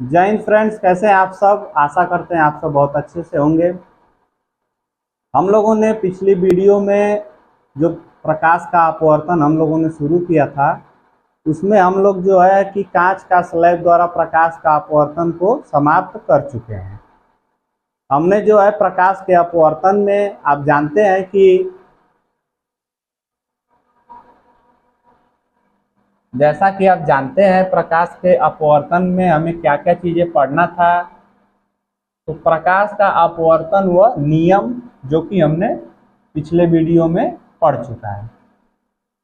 जय हिंद फ्रेंड्स, कैसे हैं आप सब। आशा करते हैं आप सब बहुत अच्छे से होंगे। हम लोगों ने पिछली वीडियो में जो प्रकाश का अपवर्तन हम लोगों ने शुरू किया था, उसमें हम लोग जो है कि कांच का स्लैब द्वारा प्रकाश का अपवर्तन को समाप्त कर चुके हैं। हमने जो है प्रकाश के अपवर्तन में आप जानते हैं कि जैसा कि आप जानते हैं प्रकाश के अपवर्तन में हमें क्या क्या चीज़ें पढ़ना था। तो प्रकाश का अपवर्तन व नियम जो कि हमने पिछले वीडियो में पढ़ चुका है।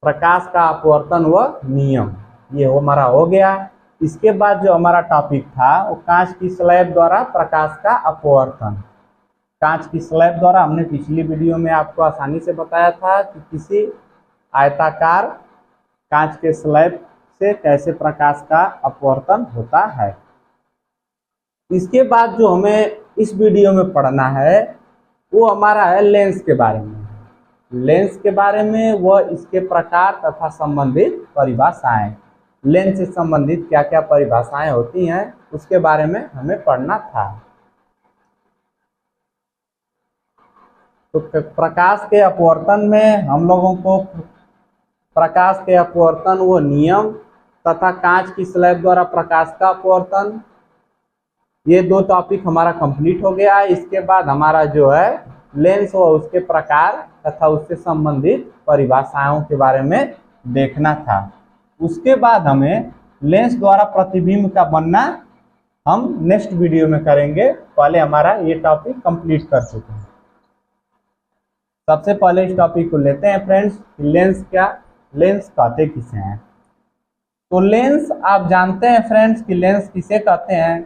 प्रकाश का अपवर्तन व नियम ये हमारा हो गया। इसके बाद जो हमारा टॉपिक था वो कांच की स्लैब द्वारा प्रकाश का अपवर्तन। कांच की स्लैब द्वारा हमने पिछली वीडियो में आपको आसानी से बताया था कि किसी आयताकार कांच के स्लैब से कैसे प्रकाश का अपवर्तन होता है। इसके बाद जो हमें इस वीडियो में पढ़ना है वो हमारा है लेंस के बारे में। लेंस के बारे में व इसके प्रकार तथा संबंधित परिभाषाएं। लेंस से संबंधित क्या क्या परिभाषाएं होती हैं उसके बारे में हमें पढ़ना था। तो प्रकाश के अपवर्तन में हम लोगों को प्रकाश के अपवर्तन व नियम तथा कांच की स्लैब द्वारा प्रकाश का अपवर्तन, ये दो टॉपिक हमारा कंप्लीट हो गया है। इसके बाद हमारा जो है लेंस व उसके प्रकार तथा उससे संबंधित परिभाषाओं के बारे में देखना था। उसके बाद हमें लेंस द्वारा प्रतिबिंब का बनना हम नेक्स्ट वीडियो में करेंगे। पहले हमारा ये टॉपिक कंप्लीट कर चुके हैं। सबसे पहले इस टॉपिक को लेते हैं फ्रेंड्स। लेंस क्या, लेंस कहते किसे हैं। तो लेंस आप जानते हैं फ्रेंड्स कि लेंस किसे कहते हैं।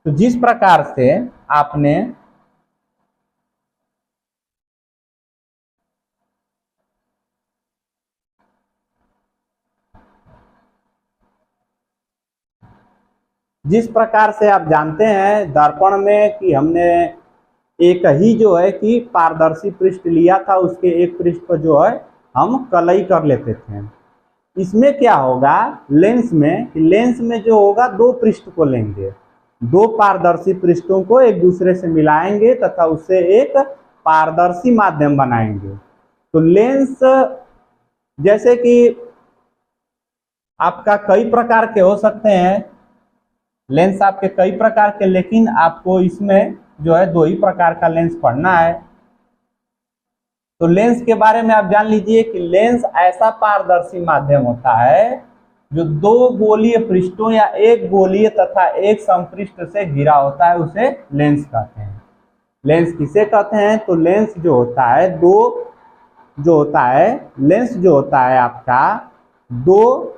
तो जिस प्रकार से आपने आप जानते हैं दर्पण में कि हमने एक ही जो है कि पारदर्शी पृष्ठ लिया था, उसके एक पृष्ठ पर जो है हम कलई कर लेते थे। इसमें क्या होगा लेंस में जो होगा दो पृष्ठ को लेंगे, दो पारदर्शी पृष्ठों को एक दूसरे से मिलाएंगे तथा उससे एक पारदर्शी माध्यम बनाएंगे। तो लेंस जैसे कि आपका कई प्रकार के हो सकते हैं, लेंस आपके कई प्रकार के, लेकिन आपको इसमें जो है दो ही प्रकार का लेंस पढ़ना है। तो लेंस के बारे में आप जान लीजिए कि लेंस ऐसा पारदर्शी माध्यम होता है जो दो गोलीय पृष्ठों या एक गोलीय तथा एक समपृष्ठ से घिरा होता है, उसे लेंस कहते हैं। लेंस किसे कहते हैं। तो लेंस जो होता है लेंस जो होता है आपका दो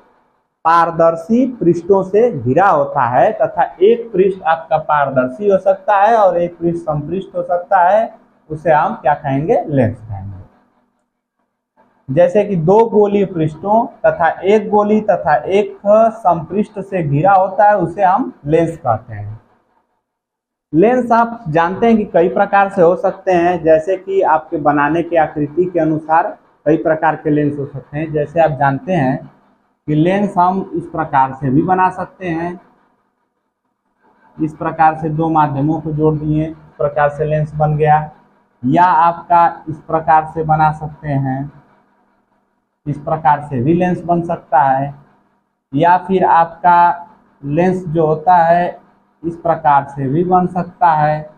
पारदर्शी पृष्ठों से घिरा होता है तथा एक पृष्ठ आपका पारदर्शी हो सकता है और एक पृष्ठ समपृष्ठ हो सकता है, उसे हम क्या कहेंगे, लेंस कहेंगे। जैसे कि दो गोलीय पृष्ठों तथा एक गोली तथा एक समपृष्ठ से घिरा होता है, उसे हम लेंस कहते हैं। लेंस आप जानते हैं कि कई प्रकार से हो सकते हैं, जैसे कि आपके बनाने की आकृति के अनुसार कई प्रकार के लेंस हो सकते हैं। जैसे आप जानते हैं कि लेंस हम इस प्रकार से भी बना सकते हैं, इस प्रकार से दो माध्यमों को जोड़ दिए, इस प्रकार से लेंस बन गया। या आपका इस प्रकार से बना सकते हैं, इस प्रकार से भी लेंस बन सकता है। या फिर आपका लेंस जो होता है इस प्रकार से भी बन सकता है।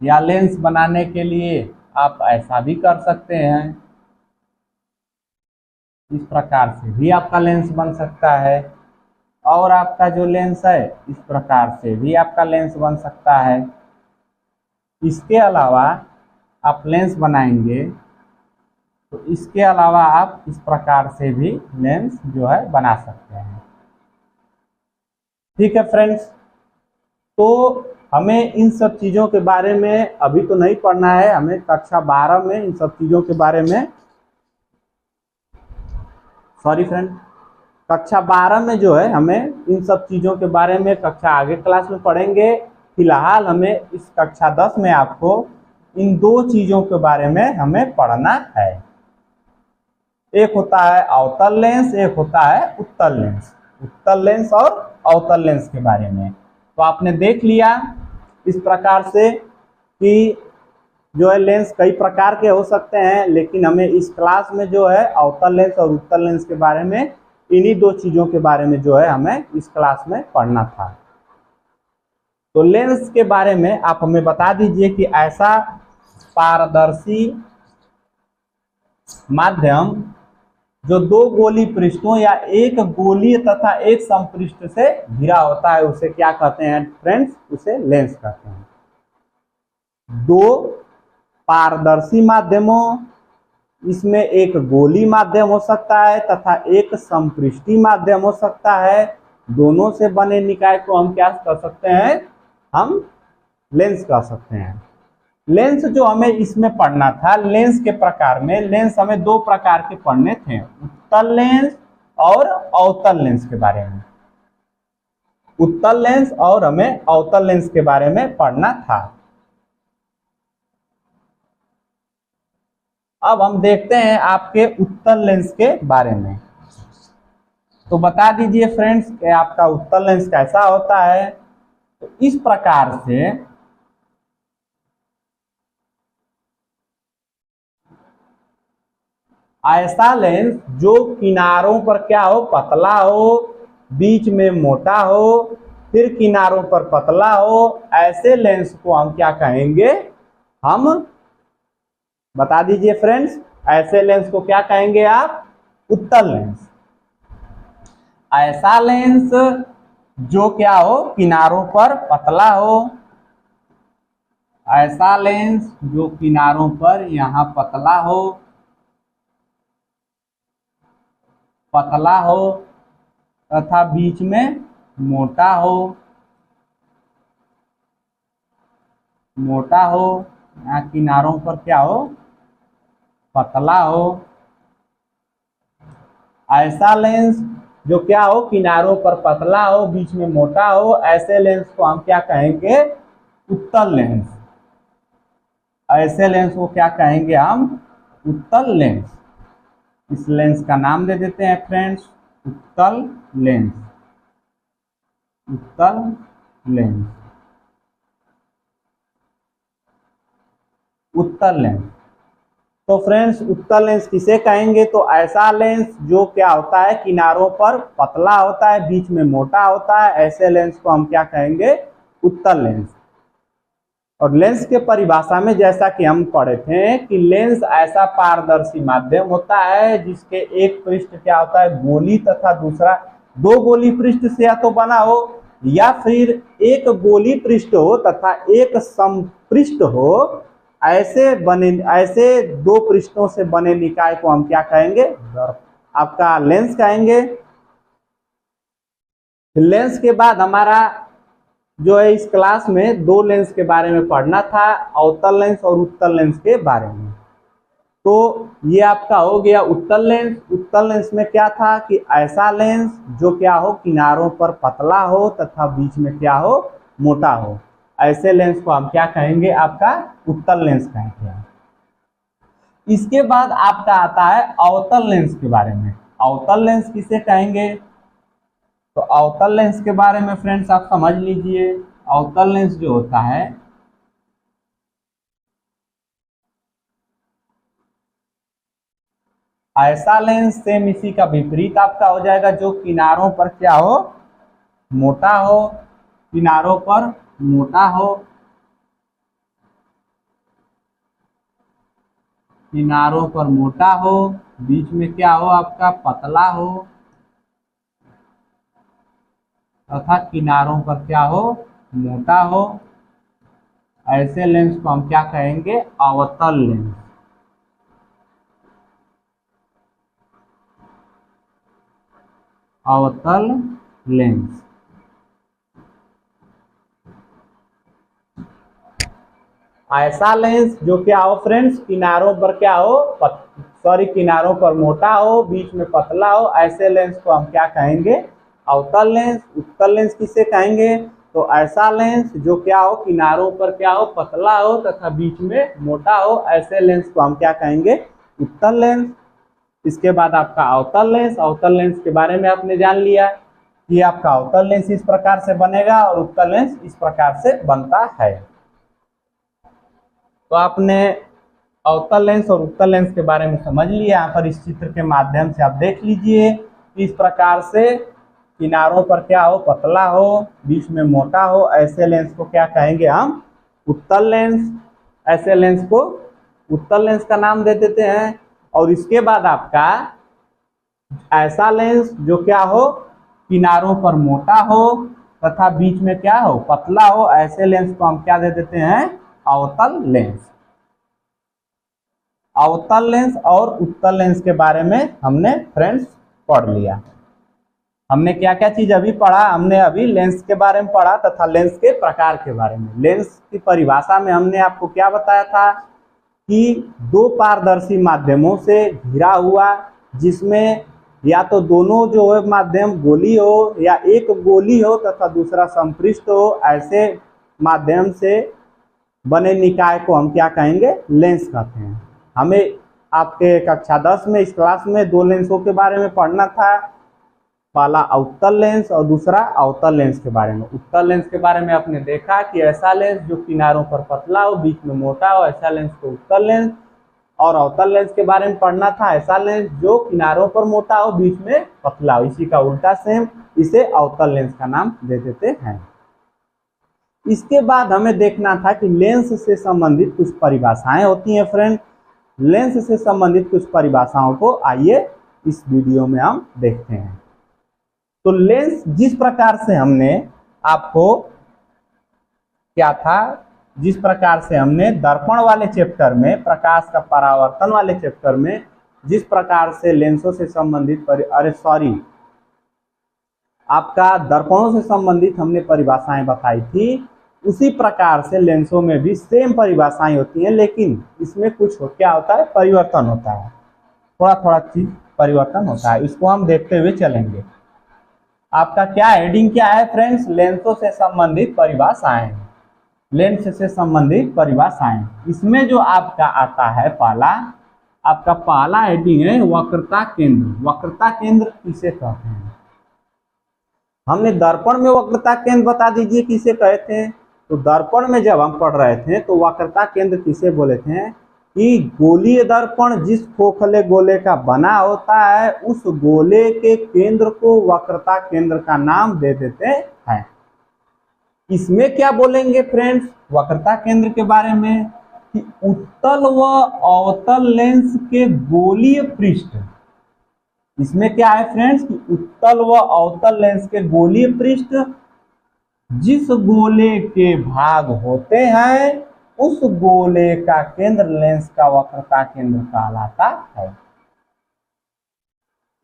या लेंस बनाने के लिए आप ऐसा भी कर सकते हैं, इस प्रकार से भी आपका लेंस बन सकता है। और आपका जो लेंस है इस प्रकार से भी आपका लेंस बन सकता है। इसके अलावा आप लेंस बनाएंगे तो इसके अलावा आप इस प्रकार से भी लेंस जो है बना सकते हैं। ठीक है फ्रेंड्स, तो हमें इन सब चीज़ों के बारे में अभी तो नहीं पढ़ना है। हमें कक्षा 12 में इन सब चीज़ों के बारे में कक्षा 12 में जो है हमें इन सब चीज़ों के बारे में कक्षा आगे क्लास में पढ़ेंगे। फिलहाल हमें इस कक्षा 10 में आपको इन दो चीज़ों के बारे में हमें पढ़ना है। एक होता है अवतल लेंस, एक होता है उत्तल लेंस। उत्तल लेंस और अवतल लेंस के बारे में। तो आपने देख लिया इस प्रकार से कि जो है लेंस कई प्रकार के हो सकते हैं, लेकिन हमें इस क्लास में जो है अवतल लेंस और उत्तल लेंस के बारे में, इन्हीं दो चीजों के बारे में जो है हमें इस क्लास में पढ़ना था। तो लेंस के बारे में आप हमें बता दीजिए कि ऐसा पारदर्शी माध्यम जो दो गोली पृष्ठों या एक गोलीय तथा एक समपृष्ठ से घिरा होता है, उसे क्या कहते हैं फ्रेंड्स? उसे लेंस कहते हैं। दो पारदर्शी माध्यमों, इसमें एक गोली माध्यम हो सकता है तथा एक समपृष्ठी माध्यम हो सकता है, दोनों से बने निकाय को हम क्या कर सकते हैं? हम लेंस कह सकते हैं। लेंस जो हमें इसमें पढ़ना था, लेंस के प्रकार में, लेंस हमें दो प्रकार के पढ़ने थे, उत्तल लेंस और अवतल लेंस के बारे में। उत्तल लेंस और हमें अवतल लेंस के बारे में पढ़ना था। अब हम देखते हैं आपके उत्तल लेंस के बारे में। तो बता दीजिए फ्रेंड्स कि आपका उत्तल लेंस कैसा होता है। तो इस प्रकार से ऐसा लेंस जो किनारों पर क्या हो? पतला हो, बीच में मोटा हो, फिर किनारों पर पतला हो, ऐसे लेंस को हम क्या कहेंगे? हम बता दीजिए फ्रेंड्स, ऐसे लेंस को क्या कहेंगे आप? उत्तल लेंस। ऐसा लेंस जो क्या हो? किनारों पर पतला हो, ऐसा लेंस जो किनारों पर यहां पतला हो, तथा बीच में मोटा हो, यहाँ किनारों पर क्या हो? पतला हो। ऐसा लेंस जो क्या हो? किनारों पर पतला हो, बीच में मोटा हो, ऐसे लेंस को हम क्या कहेंगे? उत्तल लेंस। ऐसे लेंस को क्या कहेंगे हम? उत्तल लेंस। इस लेंस का नाम दे देते हैं फ्रेंड्स उत्तल लेंस। उत्तल लेंस, उत्तल लेंस। तो फ्रेंड्स उत्तल लेंस किसे कहेंगे? तो ऐसा लेंस जो क्या होता है? किनारों पर पतला होता है, बीच में मोटा होता है, ऐसे लेंस को हम क्या कहेंगे? उत्तल लेंस। और लेंस के परिभाषा में जैसा कि हम पढ़े थे कि लेंस ऐसा पारदर्शी माध्यम होता है जिसके एक पृष्ठ क्या होता है? गोली तथा दूसरा दो गोली पृष्ठ से या तो बना हो, या फिर एक गोली पृष्ठ हो तथा एक समपृष्ठ हो, ऐसे दो पृष्ठों से बने निकाय को हम क्या कहेंगे? आपका लेंस कहेंगे। लेंस के बाद हमारा जो है इस क्लास में दो लेंस के बारे में पढ़ना था, अवतल लेंस और उत्तल लेंस के बारे में। तो ये आपका हो गया उत्तल लेंस। उत्तल लेंस में क्या था कि ऐसा लेंस जो क्या हो? किनारों पर पतला हो तथा बीच में क्या हो? मोटा हो, ऐसे लेंस को हम क्या कहेंगे? आपका उत्तल लेंस कहेंगे। इसके बाद आपका आता है अवतल लेंस के बारे में। अवतल लेंस किसे कहेंगे? तो अवतल लेंस के बारे में फ्रेंड्स आप समझ लीजिए। अवतल लेंस जो होता है ऐसा लेंस सेम इसी का विपरीत आपका हो जाएगा, जो किनारों पर क्या हो? मोटा हो, किनारों पर मोटा हो, किनारों पर मोटा हो, बीच में क्या हो? आपका पतला हो, तथा किनारों पर क्या हो? मोटा हो, ऐसे लेंस को हम क्या कहेंगे? अवतल लेंस। अवतल लेंस। ऐसा लेंस जो क्या हो फ्रेंड्स? किनारों पर क्या हो? किनारों पर मोटा हो, बीच में पतला हो, ऐसे लेंस को हम क्या कहेंगे? अवतल लेंस। उत्तल लेंस किसे कहेंगे? तो ऐसा लेंस जो क्या हो? किनारों पर क्या हो? पतला हो तथा बीच में मोटा हो, ऐसे लेंस को हम क्या कहेंगे? उत्तल लेंस। इसके बाद आपका अवतल लेंस। अवतल लेंस के बारे में आपने जान लिया। कि आपका अवतल लेंस इस प्रकार से बनेगा और उत्तल लेंस इस प्रकार से बनता है। तो आपने अवतल लेंस और उत्तल लेंस के बारे में समझ लिया। यहाँ पर इस चित्र के माध्यम से आप देख लीजिए, इस प्रकार से किनारों पर क्या हो, पतला हो, बीच में मोटा हो, ऐसे लेंस को क्या कहेंगे हम, उत्तल लेंस। ऐसे लेंस को उत्तल लेंस का नाम दे देते हैं। और इसके बाद आपका ऐसा लेंस जो क्या हो, किनारों पर मोटा हो तथा बीच में क्या हो, पतला हो, ऐसे लेंस को हम क्या दे देते हैं, अवतल लेंस। अवतल लेंस और उत्तल लेंस के बारे में हमने फ्रेंड्स पढ़ लिया। हमने क्या क्या चीज अभी पढ़ा, हमने अभी लेंस के बारे में पढ़ा तथा लेंस के प्रकार के बारे में। लेंस की परिभाषा में हमने आपको क्या बताया था कि दो पारदर्शी माध्यमों से घिरा हुआ, जिसमें या तो दोनों जो है माध्यम गोली हो या एक गोली हो तथा दूसरा संपृष्ट हो, ऐसे माध्यम से बने निकाय को हम क्या कहेंगे, लेंस कहते हैं। हमें आपके कक्षा 10 में इस क्लास में दो लेंसों के बारे में पढ़ना था, पहला उत्तल लेंस और दूसरा अवतल लेंस के बारे में। उत्तल लेंस के बारे में आपने देखा कि ऐसा लेंस जो किनारों पर पतला हो, बीच में मोटा हो, ऐसा लेंस को उत्तल लेंस। और अवतल लेंस के बारे में पढ़ना था ऐसा लेंस जो किनारों पर मोटा हो, बीच में पतला हो, इसी का उल्टा सेम, इसे अवतल लेंस का नाम दे देते हैं। इसके बाद हमें देखना था कि लेंस से संबंधित कुछ परिभाषाएं होती हैं फ्रेंड। लेंस से संबंधित कुछ परिभाषाओं को आइए इस वीडियो में हम देखते हैं। तो लेंस जिस प्रकार से हमने आपको क्या था, जिस प्रकार से हमने दर्पण वाले चैप्टर में, प्रकाश का परावर्तन वाले चैप्टर में जिस प्रकार से लेंसों से संबंधित आपका दर्पणों से संबंधित हमने परिभाषाएं बताई थी, उसी प्रकार से लेंसों में भी सेम परिभाषाएं होती हैं, लेकिन इसमें कुछ क्या होता है, परिवर्तन होता है, थोड़ा थोड़ा चीज परिवर्तन होता है। इसको हम देखते हुए चलेंगे। आपका क्या हेडिंग क्या है फ्रेंड्स, लेंसों से संबंधित परिभाषाएं। लेंस से संबंधित परिभाषाएं, इसमें जो आपका आता है आपका पहला हेडिंग है वक्रता केंद्र। वक्रता केंद्र किसे कहते हैं, हमने दर्पण में वक्रता केंद्र बता दीजिए किसे कहते हैं। तो दर्पण में जब हम पढ़ रहे थे तो वक्रता केंद्र किसे बोले थे कि गोलीय दर्पण जिस खोखले गोले का बना होता है, उस गोले के केंद्र को वक्रता केंद्र का नाम दे देते हैं। इसमें क्या बोलेंगे फ्रेंड्स वक्रता केंद्र के बारे में कि उत्तल व अवतल लेंस के गोलीय पृष्ठ। इसमें क्या है फ्रेंड्स कि उत्तल व अवतल लेंस के गोलीय पृष्ठ जिस गोले के भाग होते हैं, उस गोले का केंद्र लेंस का वक्रता केंद्र कहलाता है।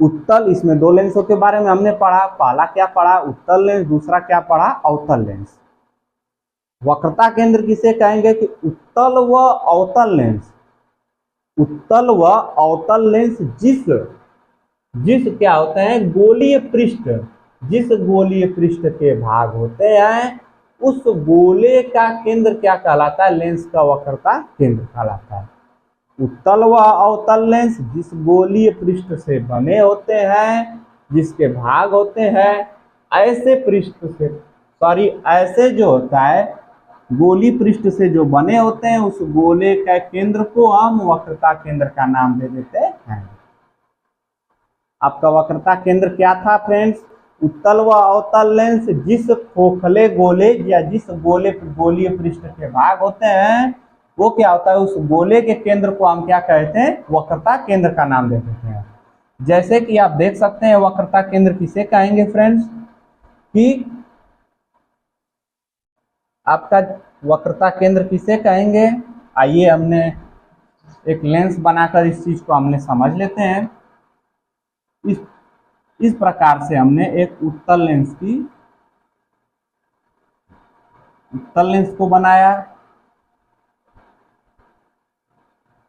उत्तल, इसमें दो लेंसों के बारे में हमने पढ़ा, पहला क्या पढ़ा, उत्तल लेंस, दूसरा क्या पढ़ा, अवतल लेंस। वक्रता केंद्र किसे कहेंगे कि उत्तल व अवतल लेंस। उत्तल व अवतल लेंस जिस क्या होते हैं, गोलीय पृष्ठ, जिस गोलीय पृष्ठ के भाग होते हैं, उस गोले का केंद्र क्या कहलाता है, लेंस का वक्रता केंद्र कहलाता है। उत्तल व अवतल लेंस जिस गोलीय पृष्ठ से बने होते हैं, जिसके भाग होते हैं, ऐसे पृष्ठ से ऐसे जो होता है गोली पृष्ठ से जो बने होते हैं, उस गोले का केंद्र को हम वक्रता केंद्र का नाम दे देते हैं। आपका वक्रता केंद्र क्या था फ्रेंड्स, उत्तल व अवतल लेंस जिस खोखले गोले या जिस गोलीय पृष्ठ के भाग होते हैं, वो क्या होता है, उस गोले के केंद्र को हम क्या कहते हैं, वक्रता केंद्र का नाम दे देते हैं। जैसे कि आप देख सकते हैं वक्रता केंद्र किसे कहेंगे फ्रेंड्स कि आपका वक्रता केंद्र किसे कहेंगे। आइए हमने एक लेंस बनाकर इस चीज को हमने समझ लेते हैं। इस प्रकार से हमने एक उत्तल लेंस को बनाया,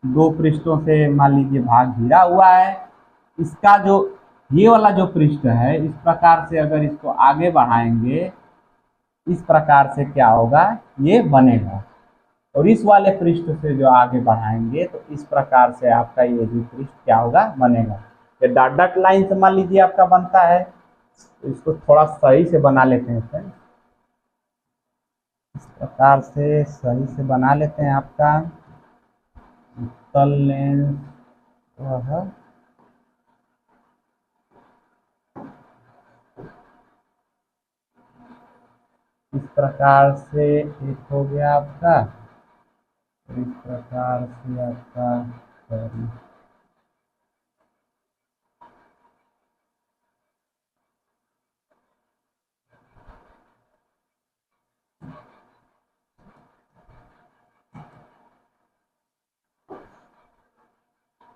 दो पृष्ठों से मान लीजिए भाग घिरा हुआ है। इसका जो ये वाला जो पृष्ठ है, इस प्रकार से अगर इसको आगे बढ़ाएंगे, इस प्रकार से क्या होगा, ये बनेगा। और इस वाले पृष्ठ से जो आगे बढ़ाएंगे तो इस प्रकार से आपका ये भी पृष्ठ क्या होगा, बनेगा। ये डॉट डॉट लाइन से मान लीजिए आपका बनता है। तो इसको थोड़ा सही से बना लेते हैं फ्रेंड्स। इस प्रकार से सही से बना लेते हैं आपका उत्तल लेंस वह इस प्रकार से एक हो गया आपका, इस प्रकार से आपका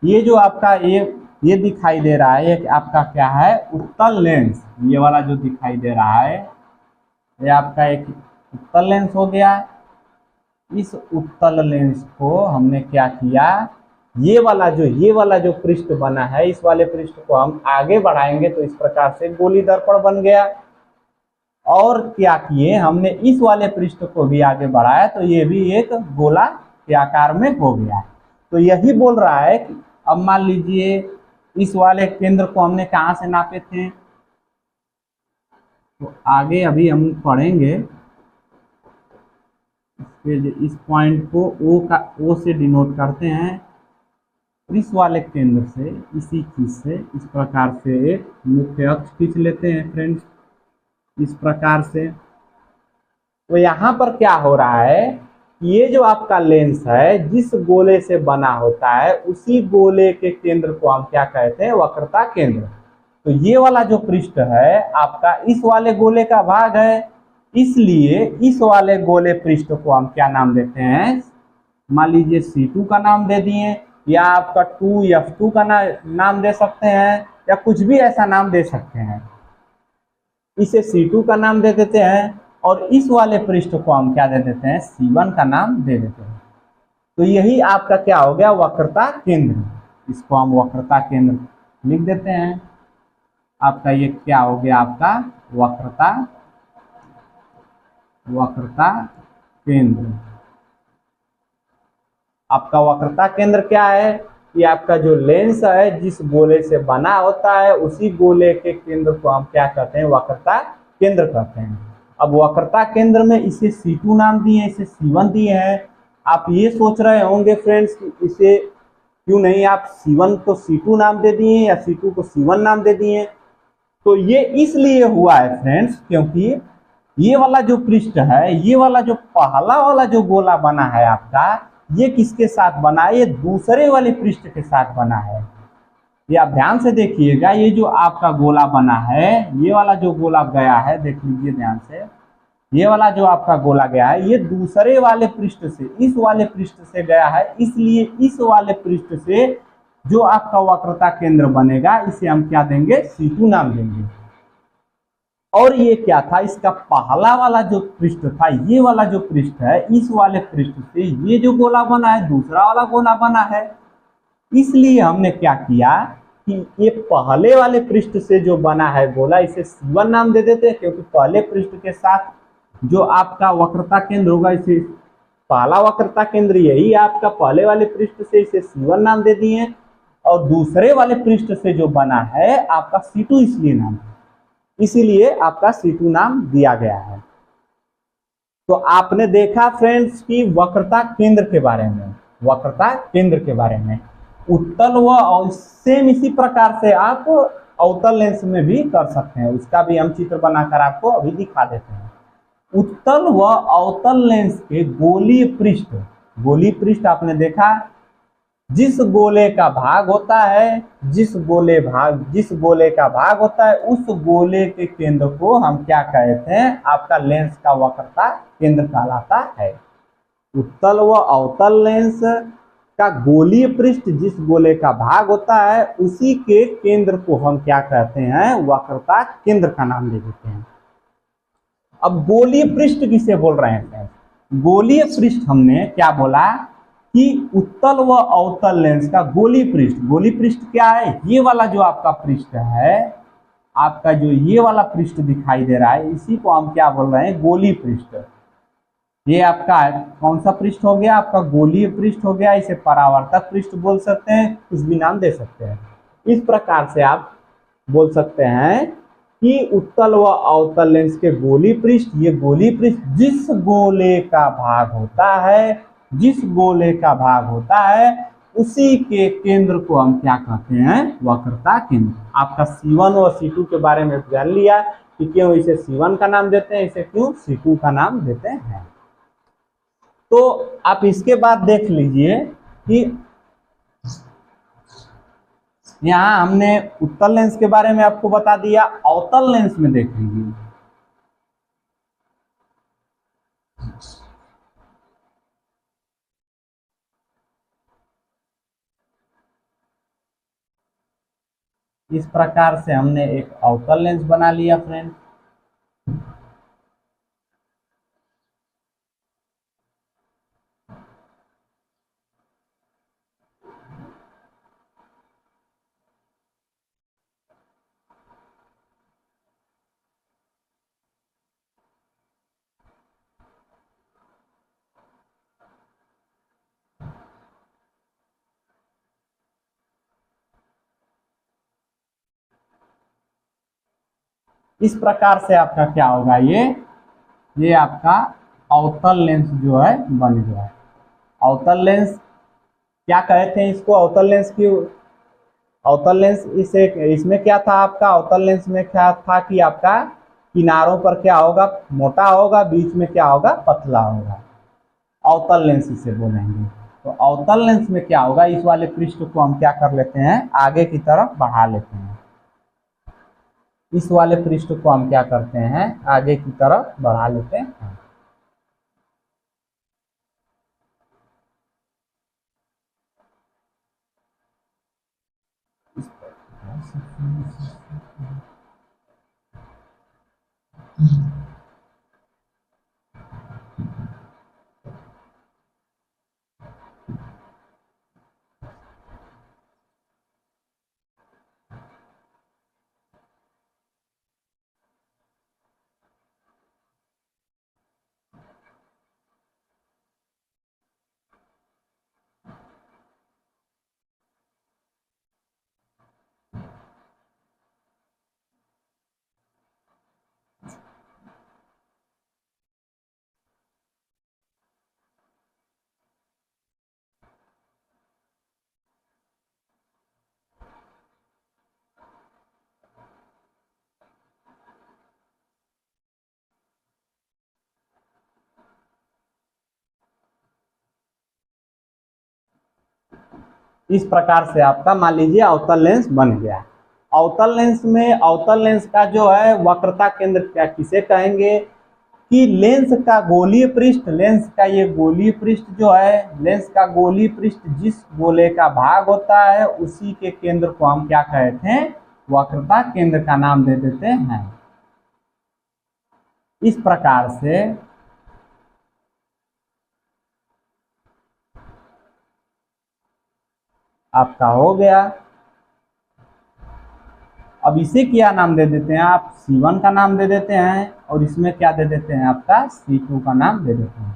ये जो आपका ये दिखाई दे रहा है, ये आपका क्या है, उत्तल लेंस। ये वाला जो दिखाई दे रहा है ये आपका एक उत्तल लेंस हो गया। इस उत्तल लेंस को हमने क्या किया, ये वाला जो पृष्ठ बना है, इस वाले पृष्ठ को हम आगे बढ़ाएंगे तो इस प्रकार से गोली दर्पण बन गया। और क्या किए, हमने इस वाले पृष्ठ को भी आगे बढ़ाया तो ये भी एक गोला के आकार में हो गया। तो यही बोल रहा है कि अब मान लीजिए इस वाले केंद्र को हमने कहाँ से नापे थे, तो आगे अभी हम पढ़ेंगे। इस पॉइंट को ओ से डिनोट करते हैं। इस वाले केंद्र से, इसी चीज से इस प्रकार से एक मुख्य अक्ष खींच लेते हैं फ्रेंड्स, इस प्रकार से। तो यहाँ पर क्या हो रहा है, ये जो आपका लेंस है जिस गोले से बना होता है उसी गोले के केंद्र को हम क्या कहते हैं, वक्रता केंद्र। तो ये वाला जो पृष्ठ है आपका इस वाले गोले का भाग है, इसलिए इस वाले गोले पृष्ठ को हम क्या नाम देते हैं, मान लीजिए C2 का नाम दे दिए, या आपका 2F2 का नाम दे सकते हैं, या कुछ भी ऐसा नाम दे सकते हैं। इसे C2 का नाम दे देते हैं और इस वाले पृष्ठ को हम क्या दे देते हैं, C1 का नाम दे देते हैं। तो यही आपका क्या हो गया, वक्रता केंद्र। इसको हम वक्रता केंद्र लिख देते हैं। आपका ये क्या हो गया, आपका वक्रता केंद्र। आपका वक्रता केंद्र क्या है, कि आपका जो लेंस है जिस गोले से बना होता है उसी गोले के केंद्र को हम क्या कहते हैं, वक्रता केंद्र कहते हैं। अब वक्रता केंद्र में इसे C2 नाम दिए, इसे C1 दिए हैं। आप ये सोच रहे होंगे फ्रेंड्स कि इसे क्यों नहीं आप C1 को C2 नाम दे दिए या C2 को C1 नाम दे दिए। तो ये इसलिए हुआ है फ्रेंड्स क्योंकि ये वाला जो पृष्ठ है, ये वाला जो पहला वाला जो गोला बना है आपका, ये किसके साथ बना है, ये दूसरे वाले पृष्ठ के साथ बना है। ये आप ध्यान से देखिएगा, ये जो आपका गोला बना है, ये वाला जो गोला गया है, देख लीजिए ध्यान से, ये वाला जो आपका गोला गया है ये दूसरे वाले पृष्ठ से, इस वाले पृष्ठ से गया है। इसलिए इस वाले पृष्ठ से जो आपका वक्रता केंद्र बनेगा इसे हम क्या देंगे, C2 नाम देंगे। और ये क्या था, इसका पहला वाला जो पृष्ठ था, ये वाला जो पृष्ठ है, इस वाले पृष्ठ से ये जो गोला बना है दूसरा वाला गोला बना है। इसलिए हमने क्या किया कि ये पहले वाले पृष्ठ से जो बना है गोला, इसे C1 नाम दे देते हैं, क्योंकि पहले पृष्ठ के साथ जो आपका वक्रता केंद्र होगा, इसे पहला वक्रता केंद्र यही आपका पहले वाले पृष्ठ से, इसे C1 नाम दे दिए। और दूसरे वाले पृष्ठ से जो बना है आपका C2 इसलिए नाम, इसीलिए आपका C2 नाम दिया गया है। तो आपने देखा फ्रेंड्स कि वक्रता केंद्र के बारे में, वक्रता केंद्र के बारे में उत्तल व सेम इसी प्रकार से आप अवतल लेंस में भी कर सकते हैं। उसका भी हम चित्र बनाकर आपको अभी दिखा देते हैं। उत्तल व अवतल लेंस के गोलीय पृष्ठ आपने देखा, जिस गोले का भाग होता है, जिस गोले का भाग होता है उस गोले के केंद्र को हम क्या कहते हैं, आपका लेंस का वक्रता केंद्र कहलाता है। उत्तल व अवतल लेंस का गोलीय पृष्ठ जिस गोले का भाग होता है उसी के केंद्र को हम क्या कहते हैं, वक्रता केंद्र का नाम दे देते हैं। अब गोलीय पृष्ठ किसे बोल रहे हैं, गोलीय पृष्ठ हमने क्या बोला कि उत्तल व अवतल लेंस का गोलीय पृष्ठ क्या है, ये वाला जो आपका पृष्ठ है, आपका जो ये वाला पृष्ठ दिखाई दे रहा है, इसी को हम क्या बोल रहे हैं, गोलीय पृष्ठ। ये आपका कौन सा पृष्ठ हो गया, आपका गोलीय पृष्ठ हो गया। इसे परावर्तक पृष्ठ बोल सकते हैं, कुछ भी नाम दे सकते हैं। इस प्रकार से आप बोल सकते हैं कि उत्तल व अवतल लेंस के गोली पृष्ठ, ये गोली पृष्ठ जिस गोले का भाग होता है, जिस गोले का भाग होता है उसी के केंद्र को हम क्या कहते हैं, वक्रता केंद्र। आपका C1 और C2 के बारे में जान लिया कि क्यों इसे C1 का नाम देते हैं, इसे क्यों C2 का नाम देते हैं। तो आप इसके बाद देख लीजिए कि यहाँ हमने उत्तल लेंस के बारे में आपको बता दिया, अवतल लेंस में देख लीजिए। इस प्रकार से हमने एक अवतल लेंस बना लिया फ्रेंड। इस प्रकार से आपका क्या होगा, ये आपका अवतल लेंस जो है बन गया है। अवतल लेंस क्या कहते हैं इसको, अवतल लेंस की, अवतल लेंस इसे, इसमें क्या था आपका, अवतल लेंस में क्या था कि आपका किनारों पर क्या होगा, मोटा होगा, बीच में क्या होगा, पतला होगा, अवतल लेंस इसे बोलेंगे। तो अवतल लेंस में क्या होगा, इस वाले पृष्ठ को हम क्या कर लेते हैं, आगे की तरफ बढ़ा लेते हैं। इस वाले पृष्ठ को हम क्या करते हैं, आगे की तरफ बढ़ा लेते हैं। इस प्रकार से आपका मान लीजिए अवतल लेंस बन गया। अवतल लेंस में, अवतल लेंस का जो है वक्रता केंद्र क्या किसे कहेंगे कि लेंस का गोलीय पृष्ठ, लेंस का ये गोलीय पृष्ठ जो है, लेंस का गोलीय पृष्ठ जिस गोले का भाग होता है उसी के केंद्र को हम क्या कहते हैं, वक्रता केंद्र का नाम दे देते हैं। इस प्रकार से आपका हो गया। अब इसे क्या नाम दे देते हैं आप, C1 का नाम दे देते हैं, और इसमें क्या दे देते हैं आपका C2 का नाम दे देते हैं।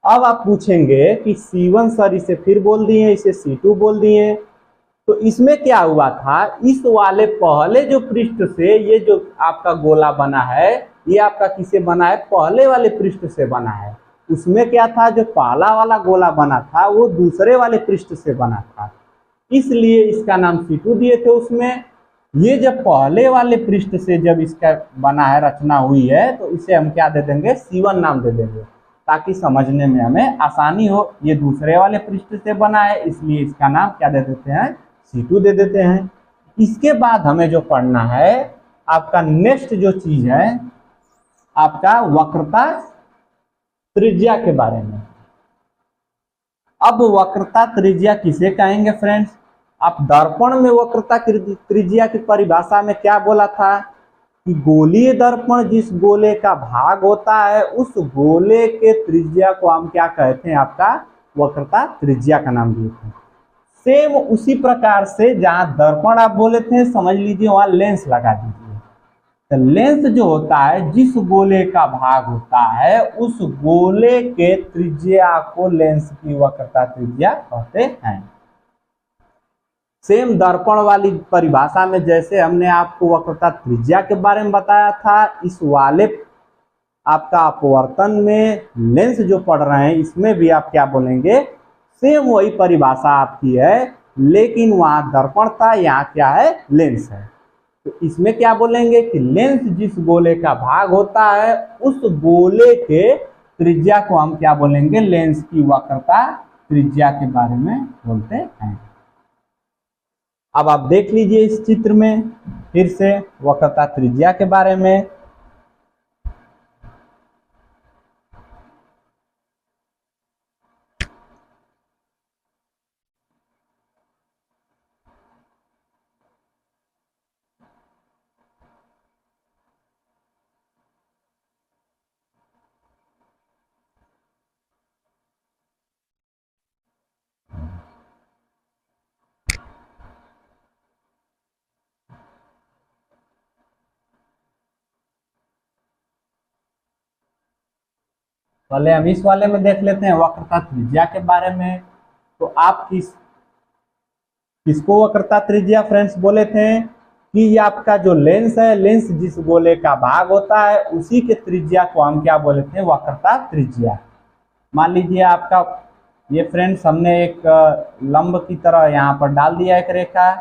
अब आप पूछेंगे कि C1 सर इसे फिर बोल दिए, इसे C2 बोल दिए, तो इसमें क्या हुआ था, इस वाले पहले जो पृष्ठ से ये जो आपका गोला बना है, ये आपका किसे बना है, पहले वाले पृष्ठ से बना है। उसमें क्या था, जो पहला वाला गोला बना था वो दूसरे वाले पृष्ठ से बना था, इसलिए इसका नाम C2 दिए थे उसमें। ये जब पहले वाले पृष्ठ से जब इसका बना है, रचना हुई है, तो इसे हम क्या दे देंगे, C1 नाम दे देंगे, ताकि समझने में हमें आसानी हो। ये दूसरे वाले पृष्ठ से बना है, इसलिए इसका नाम क्या दे देते हैं, C2 दे देते हैं। इसके बाद हमें जो पढ़ना है, आपका नेक्स्ट जो चीज है आपका वक्रता त्रिज्या के बारे में। अब वक्रता त्रिज्या किसे कहेंगे फ्रेंड्स, आप दर्पण में वक्रता त्रिज्या की परिभाषा में क्या बोला था कि गोलीय दर्पण जिस गोले का भाग होता है उस गोले के त्रिज्या को हम क्या कहते हैं, आपका वक्रता त्रिज्या का नाम दिए थे। सेम उसी प्रकार से जहां दर्पण आप बोले थे, समझ लीजिए वहां लेंस लगा दीजिए। तो लेंस जो होता है, जिस गोले का भाग होता है उस गोले के त्रिज्या को लेंस की वक्रता त्रिज्या कहते हैं। सेम दर्पण वाली परिभाषा में जैसे हमने आपको वक्रता त्रिज्या के बारे में बताया था, इस वाले आपका अपवर्तन में लेंस जो पढ़ रहे हैं इसमें भी आप क्या बोलेंगे, सेम वही परिभाषा आपकी है, लेकिन वहां दर्पण था, यहाँ क्या है, लेंस है। तो इसमें क्या बोलेंगे कि लेंस जिस गोले का भाग होता है उस गोले के त्रिज्या को हम क्या बोलेंगे, लेंस की वक्रता त्रिज्या के बारे में बोलते हैं। अब आप देख लीजिए इस चित्र में फिर से वक्रता त्रिज्या के बारे में। पहले हम इस वाले में देख लेते हैं वक्रता त्रिज्या के बारे में। तो आप किसको वक्रता त्रिज्या फ्रेंड्स बोले थे कि ये आपका जो लेंस है, लेंस जिस गोले का भाग होता है उसी के त्रिज्या को हम क्या बोले थे, वक्रता त्रिज्या। मान लीजिए आपका ये फ्रेंड्स हमने एक लंब की तरह यहाँ पर डाल दिया एक रेखा,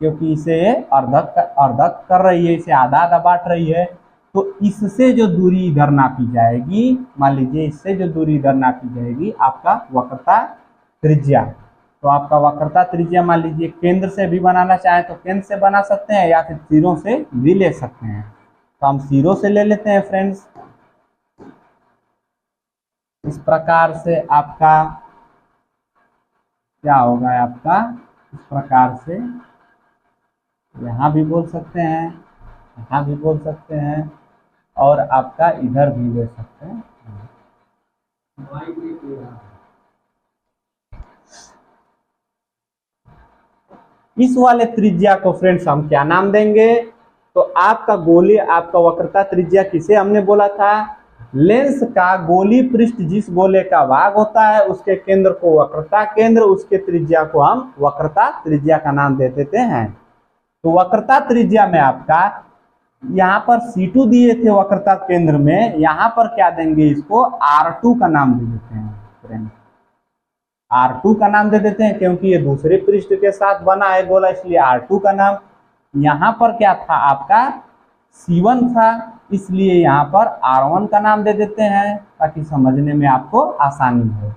क्योंकि इसे अर्धक कर रही है, इसे आधा आधा बांट रही है। तो इससे जो दूरी इधर नापी जाएगी, मान लीजिए इससे जो दूरी इधर नापी जाएगी आपका वक्रता त्रिज्या। तो आपका वक्रता त्रिज्या मान लीजिए केंद्र से भी बनाना चाहे तो केंद्र से बना सकते हैं या फिर सिरों से भी ले सकते हैं। तो हम सिरों से ले लेते हैं फ्रेंड्स। इस प्रकार से आपका क्या होगा, आपका इस प्रकार से यहाँ भी बोल सकते हैं, यहाँ भी बोल सकते हैं और आपका इधर भी ले सकते हैं। इस वाले त्रिज्या को फ्रेंड्स हम क्या नाम देंगे, तो आपका गोली, आपका वक्रता त्रिज्या किसे हमने बोला था, लेंस का गोली पृष्ठ जिस गोले का भाग होता है उसके केंद्र को वक्रता केंद्र, उसके त्रिज्या को हम वक्रता त्रिज्या का नाम दे देते हैं। तो वक्रता त्रिज्या में आपका यहाँ पर C2 दिए थे वक्रता केंद्र में, यहाँ पर क्या देंगे, इसको R2 का नाम दे देते हैं फ्रेंड्स। R2 का नाम दे देते हैं क्योंकि ये दूसरे पृष्ठ के साथ बना है गोला, इसलिए R2 का नाम। यहाँ पर क्या था, आपका C1 था, इसलिए यहाँ पर R1 का नाम दे देते हैं ताकि समझने में आपको आसानी हो।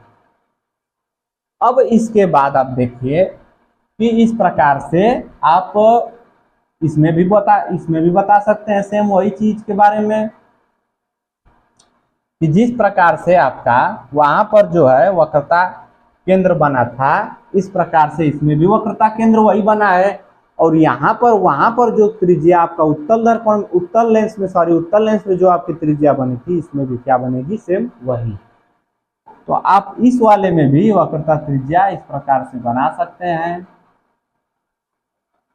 अब इसके बाद आप देखिए कि इस प्रकार से आप इसमें भी बता सकते हैं सेम वही चीज के बारे में कि जिस प्रकार से आपका वहां पर जो है वक्रता केंद्र बना था, इस प्रकार से इसमें भी वक्रता केंद्र वही बना है। और यहाँ पर वहां पर जो त्रिज्या आपका उत्तल लेंस में जो आपकी त्रिज्या बनी थी, इसमें भी क्या बनेगी, सेम वही। तो आप इस वाले में भी वक्रता त्रिज्या इस प्रकार से बना सकते हैं,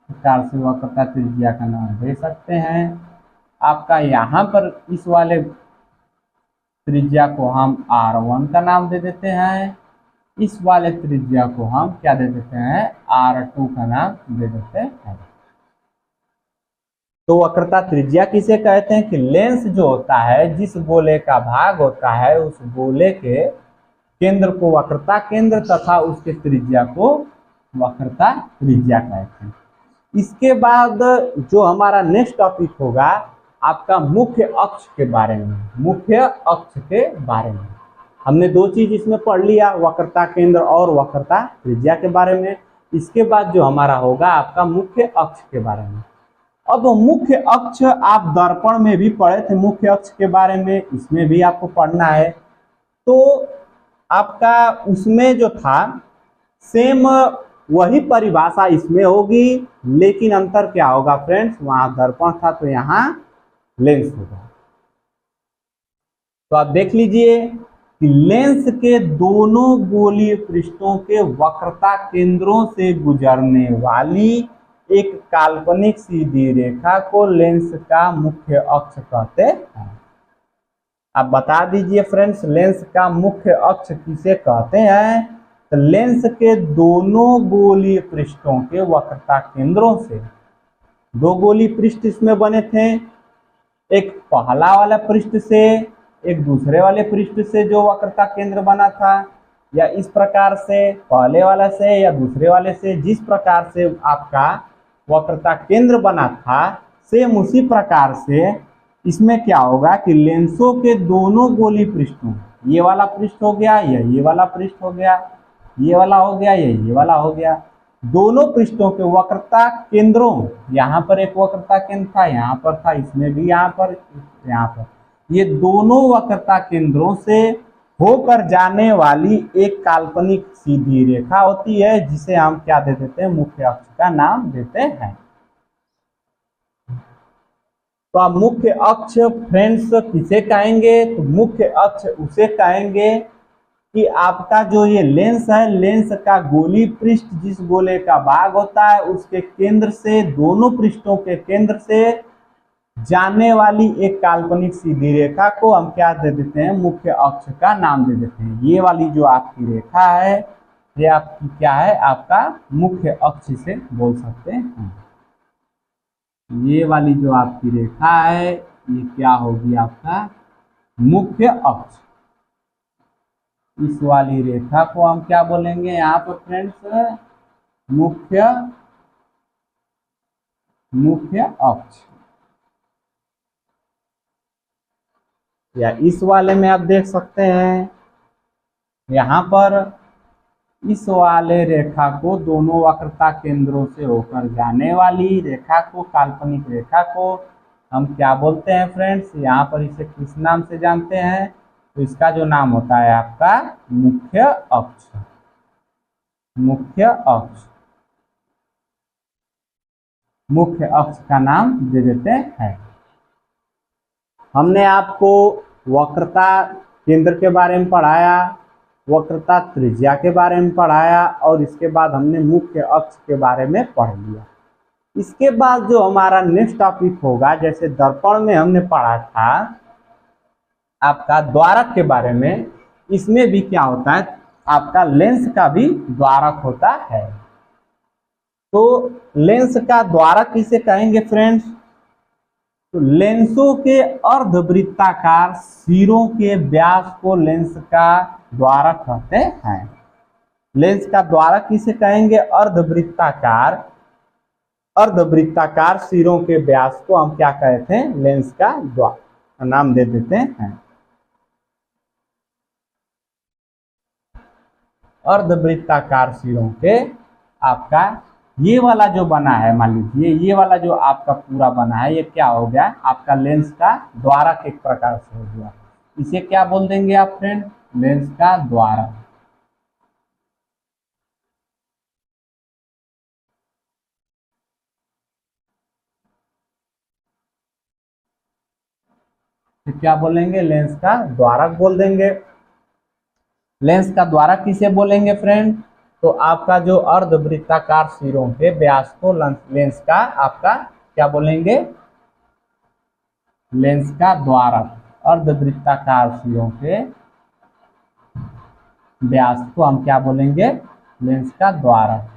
प्रकार से वक्रता त्रिज्या का नाम दे सकते हैं। आपका यहाँ पर इस वाले त्रिज्या को हम R1 का नाम दे देते हैं, इस वाले त्रिज्या को हम क्या दे देते हैं, R2 का नाम दे देते हैं। तो वक्रता त्रिज्या किसे कहते हैं कि लेंस जो होता है, जिस गोले का भाग होता है उस गोले के केंद्र को वक्रता केंद्र तथा उसके त्रिज्या को वक्रता त्रिज्या कहते हैं। इसके बाद जो हमारा नेक्स्ट टॉपिक होगा आपका मुख्य अक्ष के बारे में। मुख्य अक्ष के बारे में हमने दो चीज इसमें पढ़ लिया, वक्रता केंद्र और वक्रता त्रिज्या के बारे में। इसके बाद जो हमारा होगा आपका मुख्य अक्ष के बारे में। अब मुख्य अक्ष आप दर्पण में भी पढ़े थे, मुख्य अक्ष के बारे में इसमें भी आपको पढ़ना है। तो आपका उसमें जो था सेम वही परिभाषा इसमें होगी, लेकिन अंतर क्या होगा फ्रेंड्स, वहां दर्पण था तो यहाँ लेंस होगा। तो आप देख लीजिए कि लेंस के दोनों गोलीय पृष्ठों के वक्रता केंद्रों से गुजरने वाली एक काल्पनिक सीधी रेखा को लेंस का मुख्य अक्ष कहते हैं। आप बता दीजिए फ्रेंड्स, लेंस का मुख्य अक्ष किसे कहते हैं? तो लेंस के दोनों गोलीय पृष्ठों के वक्रता केंद्रों से, दो गोलीय पृष्ठ इसमें बने थे, एक पहला वाला पृष्ठ से एक दूसरे वाले पृष्ठ से जो वक्रता केंद्र बना था, या इस प्रकार से पहले वाला से या दूसरे वाले से, जिस प्रकार से आपका वक्रता केंद्र बना था, सेम उसी प्रकार से इसमें क्या होगा कि लेंसों के दोनों गोलीय पृष्ठों, ये वाला पृष्ठ हो गया या ये वाला पृष्ठ हो गया, ये वाला हो गया या ये वाला हो गया, दोनों पृष्ठों के वक्रता केंद्रों, यहाँ पर एक वक्रता केंद्र था, यहाँ पर था, इसमें भी यहाँ पर, ये दोनों वक्रता केंद्रों से होकर जाने वाली एक काल्पनिक सीधी रेखा होती है, जिसे हम क्या दे देते हैं, मुख्य अक्ष का नाम देते हैं। तो आप मुख्य अक्ष फ्रेंड्स किसे कहेंगे, तो मुख्य अक्ष उसे कहेंगे कि आपका जो ये लेंस है, लेंस का गोलीय पृष्ठ जिस गोले का भाग होता है, उसके केंद्र से, दोनों पृष्ठों के केंद्र से जाने वाली एक काल्पनिक सीधी रेखा को हम क्या दे देते हैं, मुख्य अक्ष का नाम दे देते हैं। ये वाली जो आपकी रेखा है, ये आपकी क्या है, आपका मुख्य अक्ष से बोल सकते हैं। ये वाली जो आपकी रेखा है, ये क्या होगी, आपका मुख्य अक्ष। इस वाली रेखा को हम क्या बोलेंगे यहाँ पर फ्रेंड्स, मुख्य अक्ष। या इस वाले में आप देख सकते हैं, यहाँ पर इस वाले रेखा को, दोनों वक्रता केंद्रों से होकर जाने वाली रेखा को, काल्पनिक रेखा को हम क्या बोलते हैं फ्रेंड्स, यहाँ पर इसे किस नाम से जानते हैं, तो इसका जो नाम होता है आपका मुख्य अक्ष। मुख्य अक्ष, मुख्य अक्ष का नाम दे देते हैं। हमने आपको वक्रता केंद्र के बारे में पढ़ाया, वक्रता त्रिज्या के बारे में पढ़ाया, और इसके बाद हमने मुख्य अक्ष के बारे में पढ़ लिया। इसके बाद जो हमारा नेक्स्ट टॉपिक होगा, जैसे दर्पण में हमने पढ़ा था आपका द्वारक के बारे में, इसमें भी क्या होता है, आपका लेंस का भी द्वारक होता है। तो लेंस का द्वारक किसे कहेंगे फ्रेंड्स, तो लेंसों के अर्धवृत्ताकार सिरों के व्यास को लेंस का द्वारक कहते हैं। लेंस का द्वारक किसे कहेंगे, अर्धवृत्ताकार सिरों के व्यास को हम क्या कहते हैं, लेंस का द्वारक नाम दे देते हैं। अर्धवृत्ताकार सिरों के आपका ये वाला जो बना है, मान लीजिए ये वाला जो आपका पूरा बना है, ये क्या हो गया, आपका लेंस का द्वारक एक प्रकार से हो गया। इसे क्या बोल देंगे आप फ्रेंड, लेंस का द्वारक। तो क्या बोलेंगे, लेंस का द्वारक बोल देंगे। लेंस का द्वारक किसे बोलेंगे फ्रेंड, तो आपका जो अर्धवृत्ताकार सिरों के व्यास को लेंस का आपका क्या बोलेंगे, लेंस का द्वारक। अर्धवृत्ताकार सिरों के व्यास को हम क्या बोलेंगे, लेंस का द्वारक।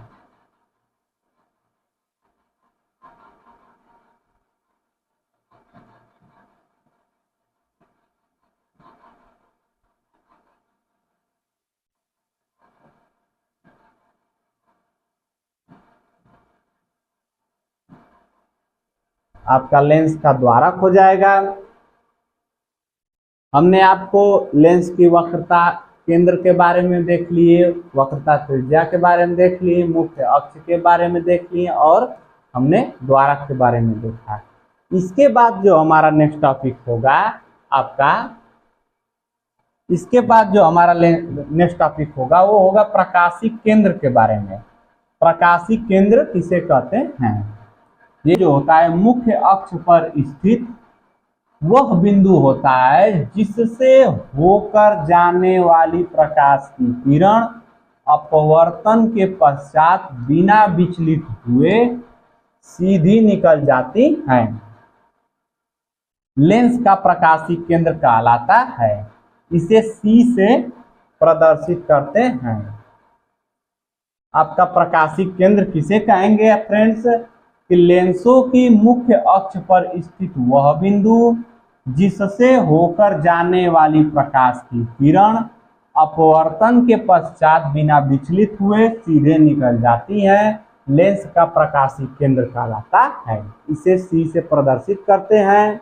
आपका लेंस का द्वारक हो जाएगा। हमने आपको लेंस की वक्रता केंद्र के बारे में देख लिए, वक्रता त्रिज्या के बारे में देख लिए, मुख्य अक्ष के बारे में देख लिए, और हमने द्वारक के बारे में देखा। इसके बाद जो हमारा नेक्स्ट टॉपिक होगा आपका, इसके बाद जो हमारा नेक्स्ट टॉपिक होगा वो होगा प्रकाशिक केंद्र के बारे में। प्रकाशिक केंद्र किसे कहते हैं, ये जो होता है मुख्य अक्ष पर स्थित वह बिंदु होता है जिससे होकर जाने वाली प्रकाश की किरण अपवर्तन के पश्चात बिना विचलित हुए सीधी निकल जाती है, लेंस का प्रकाशिक केंद्र कहलाता है। इसे C से प्रदर्शित करते हैं। आपका प्रकाशिक केंद्र किसे कहेंगे फ्रेंड्स? कि लेंसों की मुख्य अक्ष पर स्थित वह बिंदु जिससे होकर जाने वाली प्रकाश की किरण अपवर्तन के पश्चात बिना विचलित हुए सीधे निकल जाती है, लेंस का प्रकाशिक केंद्र कहलाता है। इसे सी से प्रदर्शित करते हैं।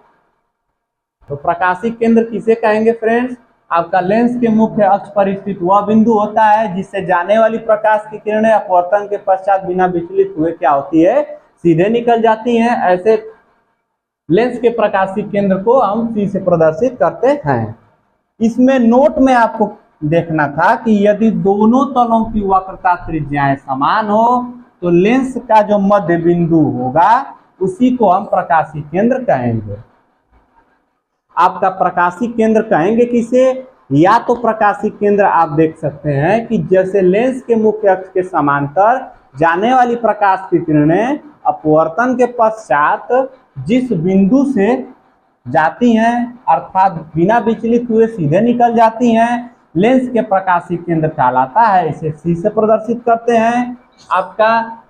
तो प्रकाशिक केंद्र किसे कहेंगे फ्रेंड्स? आपका लेंस के मुख्य अक्ष पर स्थित वह बिंदु होता है जिससे जाने वाली प्रकाश की किरणें अपवर्तन के पश्चात बिना विचलित हुए क्या होती है? सीधे निकल जाती हैं। ऐसे लेंस के प्रकाशिक केंद्र को हम सी से प्रदर्शित करते हैं। इसमें नोट में आपको देखना था कि यदि दोनों तलों की वक्रता त्रिज्याएं समान हो तो लेंस का जो मध्य बिंदु होगा उसी को हम प्रकाशिक केंद्र कहेंगे। आपका प्रकाशिक केंद्र कहेंगे किसे? या तो प्रकाशिक केंद्र आप देख सकते हैं कि जैसे लेंस के मुख्य अक्ष के समांतर जाने वाली प्रकाश की किरणें अपवर्तन के पश्चात जिस बिंदु से जाती हैं अर्थात बिना विचलित हुए सीधे निकल जाती हैं, लेंस के प्रकाशिक केंद्र कहलाता है। इसे सी से प्रदर्शित करते हैं। आपका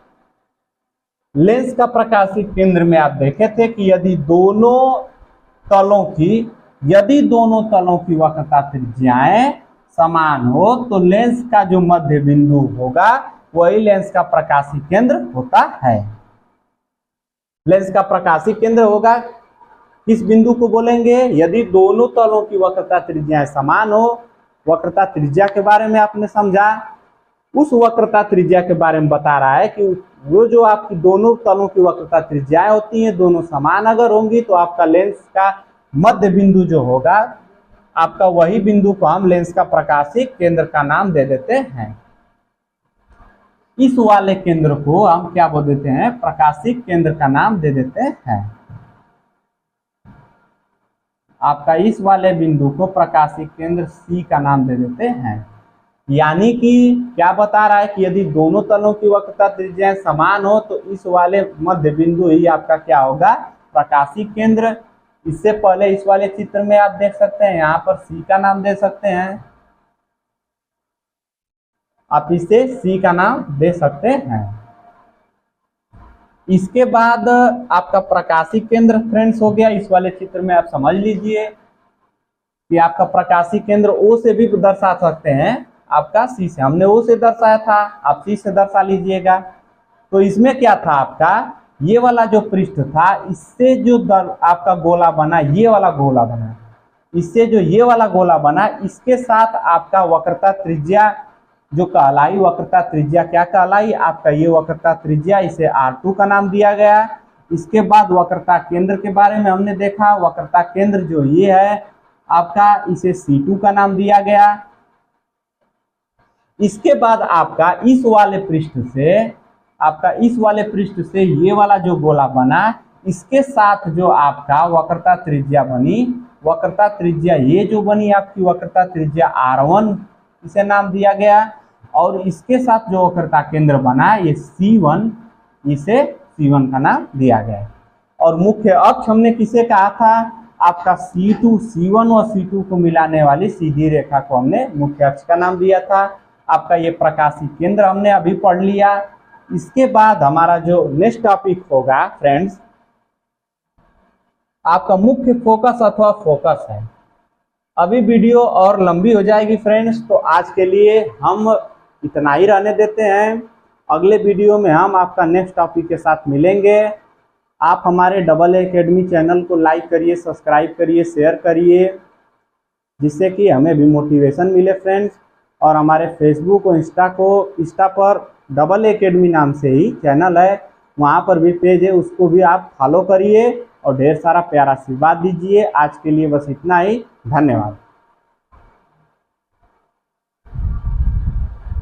लेंस का प्रकाशिक केंद्र में आप देखे थे कि यदि दोनों तलों की वक्रता त्रिज्याएं समान हो तो लेंस का जो मध्य बिंदु होगा वही लेंस का प्रकाशिक केंद्र होता है। लेंस का प्रकाशिक केंद्र होगा किस बिंदु को बोलेंगे? यदि दोनों तलों की वक्रता त्रिज्याएं समान हो। वक्रता त्रिज्या के बारे में आपने समझा, उस वक्रता त्रिज्या के बारे में बता रहा है कि वो जो आपकी दोनों तलों की वक्रता त्रिज्याएं होती हैं दोनों समान अगर होंगी तो आपका लेंस का मध्य बिंदु जो होगा आपका वही बिंदु को हम लेंस का प्रकाशिक केंद्र का नाम दे देते हैं। इस वाले केंद्र को हम क्या बोल देते हैं? प्रकाशिक केंद्र का नाम दे देते हैं। आपका इस वाले बिंदु को प्रकाशिक केंद्र सी का नाम दे देते हैं। यानी कि क्या बता रहा है कि यदि दोनों तलों की वक्रता त्रिज्याएं समान हो तो इस वाले मध्य बिंदु ही आपका क्या होगा? प्रकाशिक केंद्र। इससे पहले इस वाले चित्र में आप देख सकते हैं यहाँ पर सी का नाम दे सकते हैं। आप इसे सी का नाम दे सकते हैं। इसके बाद आपका प्रकाशिक केंद्र फ्रेंड्स हो गया। इस वाले चित्र में आप समझ लीजिए कि आपका प्रकाशिक केंद्र ओ से भी दर्शा सकते हैं। आपका सी से, हमने ओ से दर्शाया था, आप सी से दर्शा लीजिएगा। तो इसमें क्या था? आपका ये वाला जो पृष्ठ था इससे जो आपका गोला बना, ये वाला गोला बना, इससे जो ये वाला गोला बना इसके साथ आपका वक्रता त्रिज्या जो कहलाई, वक्रता त्रिज्या क्या कहलाई? आपका ये वक्रता त्रिज्या, इसे R2 का नाम दिया गया। इसके बाद वक्रता केंद्र के बारे में हमने देखा। वक्रता केंद्र जो ये है आपका, इसे C2 का नाम दिया गया। इसके बाद आपका इस वाले पृष्ठ से ये वाला जो गोला बना इसके साथ जो आपका वक्रता त्रिज्या बनी, वक्रता त्रिज्या ये जो बनी आपकी वक्रता त्रिज्या R1 इसे नाम दिया गया। और इसके साथ जो वक्रता केंद्र बना ये C1, इसे C1 का नाम दिया गया। और मुख्य अक्ष हमने किसे कहा था? आपका C2, C1 और C2 को मिलाने वाली सीधी रेखा को हमने मुख्य अक्ष का नाम दिया था। आपका ये प्रकाशिक केंद्र हमने अभी पढ़ लिया। इसके बाद हमारा जो नेक्स्ट टॉपिक होगा फ्रेंड्स, आपका मुख्य फोकस अथवा फोकस है। अभी वीडियो और लंबी हो जाएगी फ्रेंड्स, तो आज के लिए हम इतना ही रहने देते हैं। अगले वीडियो में हम आपका नेक्स्ट टॉपिक के साथ मिलेंगे। आप हमारे डबल एकेडमी चैनल को लाइक करिए, सब्सक्राइब करिए, शेयर करिए, जिससे कि हमें भी मोटिवेशन मिले फ्रेंड्स। और हमारे फेसबुक और इंस्टा पर डबल एकेडमी नाम से ही चैनल है, वहाँ पर भी पेज है, उसको भी आप फॉलो करिए और ढेर सारा प्यारा आशीर्वाद दीजिए। आज के लिए बस इतना ही, धन्यवाद।